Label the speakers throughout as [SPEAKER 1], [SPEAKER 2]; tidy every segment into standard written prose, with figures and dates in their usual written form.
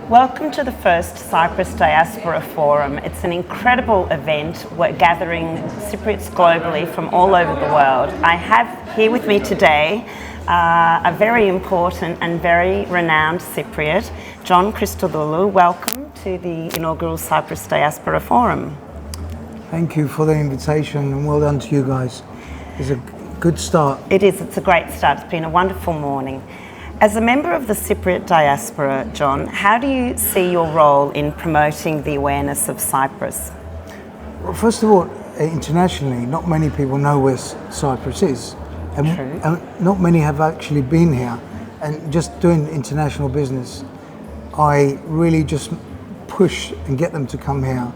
[SPEAKER 1] Welcome to the first Cyprus Diaspora Forum. It's an incredible event. We're gathering Cypriots globally from all over the world. I have here with me today a very important and very renowned Cypriot, Yianis Christodoulou. Welcome to the inaugural Cyprus Diaspora Forum.
[SPEAKER 2] Thank you for the invitation and well done to you guys. It's a good start.
[SPEAKER 1] It is, it's a great start. It's been a wonderful morning. As a member of the Cypriot diaspora, John, how do you see your role in promoting the awareness of Cyprus?
[SPEAKER 2] Well, first of all, internationally, not many people know where Cyprus is. And not many have actually been here. And just doing international business, I really just push and get them to come here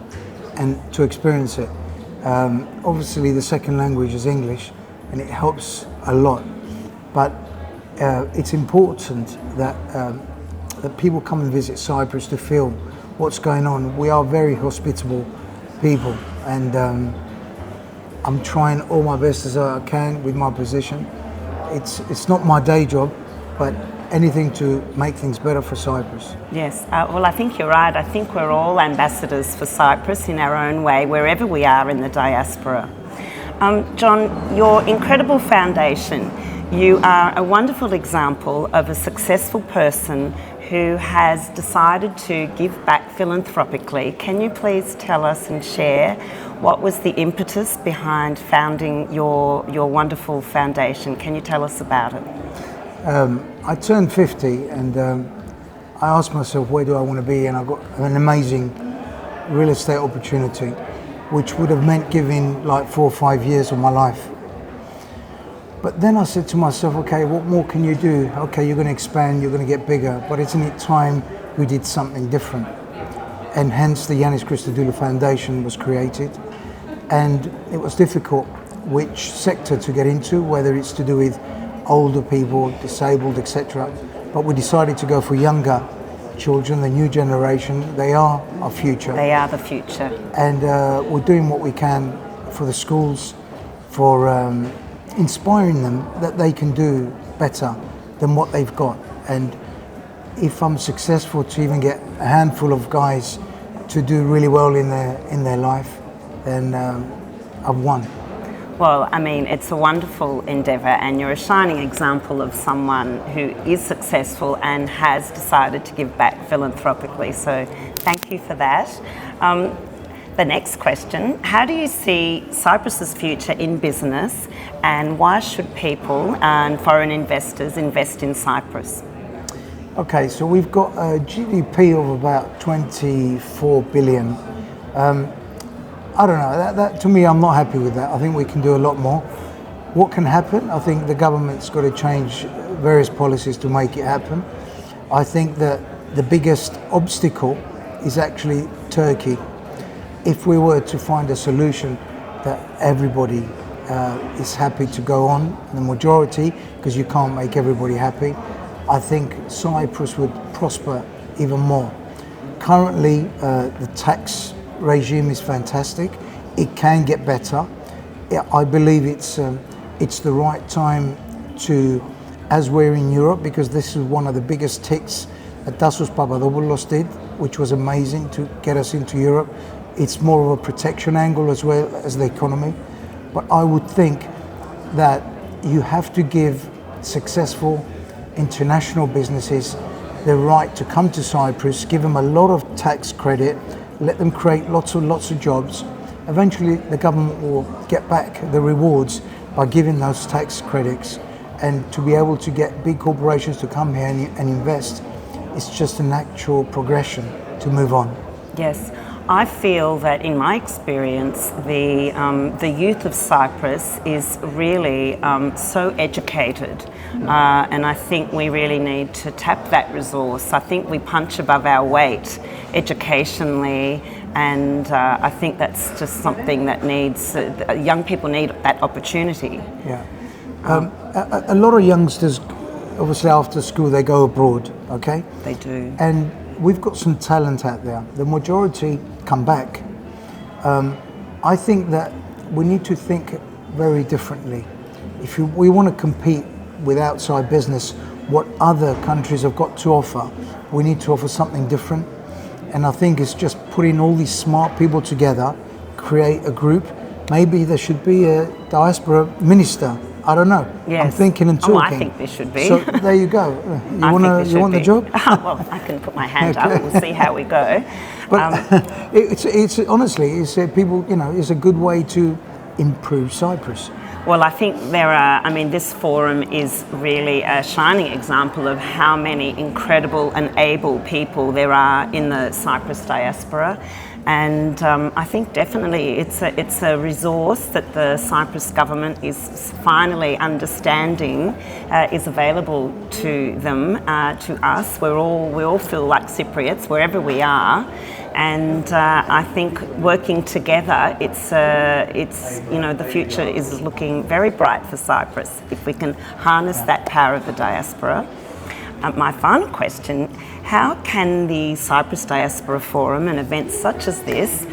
[SPEAKER 2] and to experience it. Obviously, the second language is English, and it helps a lot. But it's important that that people come and visit Cyprus to feel what's going on. We are very hospitable people, and I'm trying all my best as I can with my position. It's not my day job, but anything to make things better for Cyprus.
[SPEAKER 1] Yes, well, I think you're right. I think we're all ambassadors for Cyprus in our own way, wherever we are in the diaspora. John, your incredible foundation, you are a wonderful example of a successful person who has decided to give back philanthropically. Can you please tell us and share what was the impetus behind founding your wonderful foundation? Can you tell us about it?
[SPEAKER 2] I turned 50 and I asked myself, where do I want to be? And I got an amazing real estate opportunity, which would have meant giving like 4 or 5 years of my life. But then I said to myself, okay, what more can you do? Okay, you're going to expand, you're going to get bigger, but isn't it time we did something different? And hence the Yianis Christodoulou Foundation was created. And it was difficult which sector to get into, whether it's to do with older people, disabled, etc. But we decided to go for younger children, the new generation. They are our future.
[SPEAKER 1] They are the future.
[SPEAKER 2] And we're doing what we can for the schools, for inspiring them that they can do better than what they've got. And if I'm successful to even get a handful of guys to do really well in their life, then I've won.
[SPEAKER 1] Well, I mean, it's a wonderful endeavour, and you're a shining example of someone who is successful and has decided to give back philanthropically. So thank you for that. The next question, how do you see Cyprus's future in business, and why should people and foreign investors invest in Cyprus?
[SPEAKER 2] Okay, so we've got a GDP of about 24 billion. I don't know, that to me, I'm not happy with that. I think we can do a lot more. What can happen? I think the government's got to change various policies to make it happen. I think that the biggest obstacle is actually Turkey. If we were to find a solution that everybody is happy to go on, the majority, because you can't make everybody happy, I think Cyprus would prosper even more. Currently, the tax regime is fantastic. It can get better. I believe it's the right time to, as we're in Europe, because this is one of the biggest ticks that Tassos Papadopoulos did, which was amazing to get us into Europe. It's more of a protection angle as well as the economy. But I would think that you have to give successful international businesses the right to come to Cyprus, give them a lot of tax credit, let them create lots of jobs. Eventually the government will get back the rewards by giving those tax credits, and to be able to get big corporations to come here and invest, it's just a natural progression to move on.
[SPEAKER 1] Yes. I feel that in my experience, the youth of Cyprus is really so educated, and I think we really need to tap that resource. I think we punch above our weight educationally, and I think that's just something that needs, young people need that opportunity.
[SPEAKER 2] Yeah. A lot of youngsters, obviously after school, they go abroad, okay?
[SPEAKER 1] They do.
[SPEAKER 2] And we've got some talent out there. The majority come back. I think that we need to think very differently. If we want to compete with outside business, what other countries have got to offer. We need to offer something different. And I think it's just putting all these smart people together, create a group. Maybe there should be a diaspora minister. I don't know.
[SPEAKER 1] Yes.
[SPEAKER 2] I'm thinking and talking.
[SPEAKER 1] Oh, I think there should be.
[SPEAKER 2] So there you go. You want the job?
[SPEAKER 1] Well, I can put my hand up. We'll see how we go.
[SPEAKER 2] But it's honestly, it's people. It's a good way to improve Cyprus.
[SPEAKER 1] Well, I think this forum is really a shining example of how many incredible and able people there are in the Cyprus diaspora. And I think definitely it's a resource that the Cyprus government is finally understanding is available to them, to us. We all feel like Cypriots wherever we are. And I think working together, the future is looking very bright for Cyprus if we can harness that power of the diaspora. My final question, how can the Cyprus Diaspora Forum and events such as this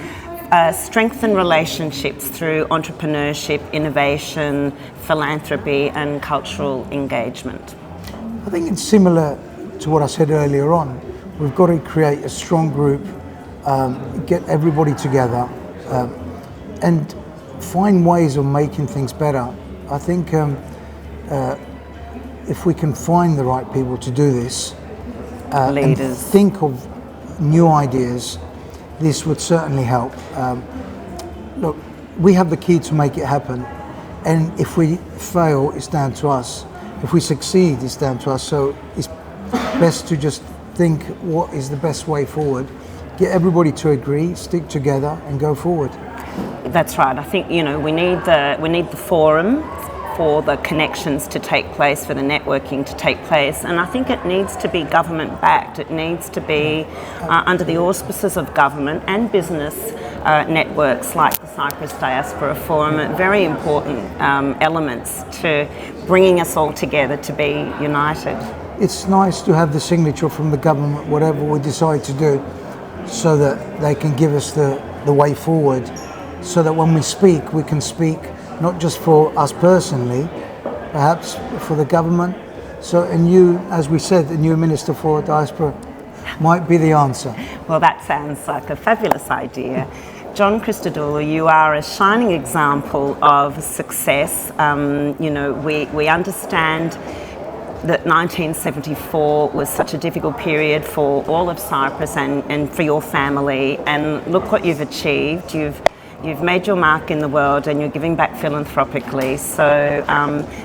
[SPEAKER 1] strengthen relationships through entrepreneurship, innovation, philanthropy and cultural engagement?
[SPEAKER 2] I think it's similar to what I said earlier on. We've got to create a strong group, get everybody together and find ways of making things better. I think if we can find the right people to do this and think of new ideas, this would certainly help. Look, we have the key to make it happen, and if we fail, it's down to us. If we succeed, it's down to us. So it's best to just think what is the best way forward, get everybody to agree, stick together and go forward.
[SPEAKER 1] That's right. I think we need the forum for the connections to take place, for the networking to take place, and I think it needs to be government backed. It needs to be under the auspices of government and business networks like the Cyprus Diaspora Forum, very important elements to bringing us all together to be united.
[SPEAKER 2] It's nice to have the signature from the government, whatever we decide to do, so that they can give us the way forward, so that when we speak, we can speak not just for us personally, perhaps for the government. So as we said, a new Minister for Diaspora might be the answer.
[SPEAKER 1] Well, that sounds like a fabulous idea. Yianis Christodoulou, you are a shining example of success. We understand that 1974 was such a difficult period for all of Cyprus and for your family, and look what you've achieved. You've made your mark in the world and you're giving back philanthropically. So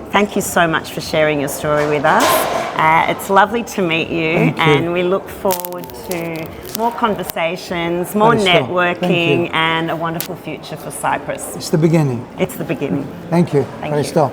[SPEAKER 1] thank you so much for sharing your story with us. It's lovely to meet you, and we look forward to more conversations, more networking and a wonderful future for Cyprus.
[SPEAKER 2] It's the beginning.
[SPEAKER 1] It's the beginning.
[SPEAKER 2] Thank you.
[SPEAKER 1] Thank you.